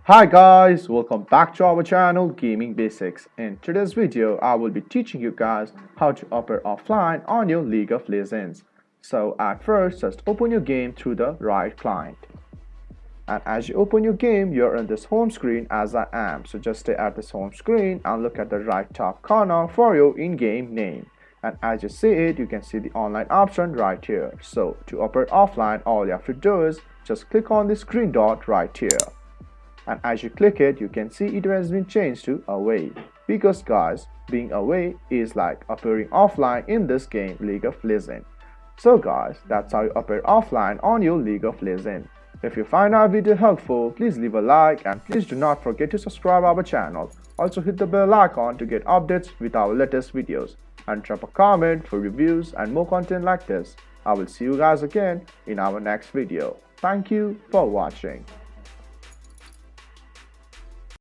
Hi guys, welcome back to our channel Gaming Basics. In today's video, I will be teaching you guys how to operate offline on your League of Legends. So at first, just open your game through the right client. And as you open your game, you're on this home screen as I am. So just stay at this home screen and look at the right top corner for your in-game name. And as you see it, you can see the online option right here. So to operate offline, all you have to do is just click on this green dot right here. And as you click it, you can see it has been changed to away, because guys, being away is like appearing offline in this game League of Legends. So guys, that's how you appear offline on your League of Legends. If you find our video helpful, please leave a like and please do not forget to subscribe our channel. Also hit the bell icon to get updates with our latest videos, and drop a comment for reviews and more content like this. I will see you guys again in our next video. Thank you for watching.